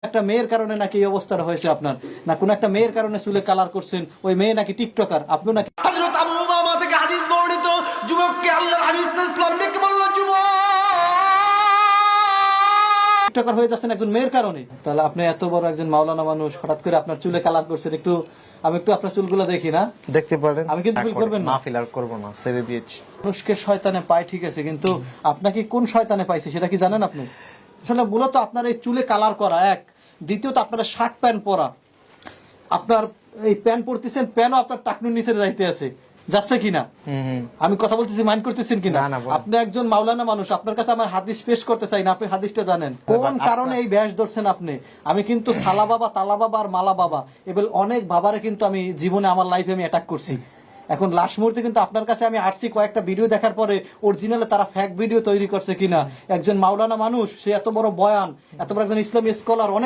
একটা মেয়ের কারণে নাকি এই অবস্থাটা হয়েছে আপনার, না কোন একটা মেয়ের কারণে চুলে কালার করছেন, ওই মেয়ে নাকি টিকটকার, আপনি নাকি হযরত আবু উমামা থেকে হাদিস বর্ণিত, যুবককে আল্লাহর হাবিব সাল্লাল্লাহু আলাইহি ওয়াসাল্লাম ডেকে বলল, যুবক টিকটকার হয়ে যাচ্ছেন একজন মেয়ের কারণে। তাহলে আপনি এত বড় একজন মাওলানা মানুষ, হঠাৎ করে আপনার চুলে কালার করছেন, আমি একটু আপনার চুলগুলো দেখি না? দেখতে পারেন। আমি কিন্তু ভুল করবেন না, মাহফিল আর করবো না, ছেড়ে দিয়েছি। মানুষকে শয়তানে পায় ঠিক আছে, কিন্তু আপনাকে কোন শয়তানে পাইছে সেটা কি জানেন আপনি? আসলে মূলত আপনার এই চুলে কালার করা এক, দ্বিতীয়ত আপনার শার্ট প্যান্ট পরা, আপনার এই প্যান্ট পরতেছেন, প্যান্টও আপনার টাকনুর নিচে যাইতে আছে, যাচ্ছে কিনা? আমি কথা বলতেছি, মাইন্ড করতেছেন কিনা? না, না, বলেন। আপনি একজন মাওলানা মানুষ, আপনার কাছে আমার হাদিস পেশ করতে চাই না, আপনি হাদিসটা জানেন কোন কারণে এই ব্যাস ধরছেন আপনি? আমি কিন্তু সালা বাবা, তালা বাবা আর মালা বাবা, এবার অনেক বাবারে কিন্তু আমি জীবনে আমার লাইফে আমি অ্যাটাক করছি। এখন লাস্ট মুহূর্তে কিন্তু আপনার কাছে আমি আসছি কয়েকটা ভিডিও দেখার পরে, অরিজিনালে তারা ফেক ভিডিও তৈরি করছে কিনা। একজন মাওলানা মানুষ, সে এত বড় বয়ান, এত বড় একজন ইসলামী স্কলার, অনেক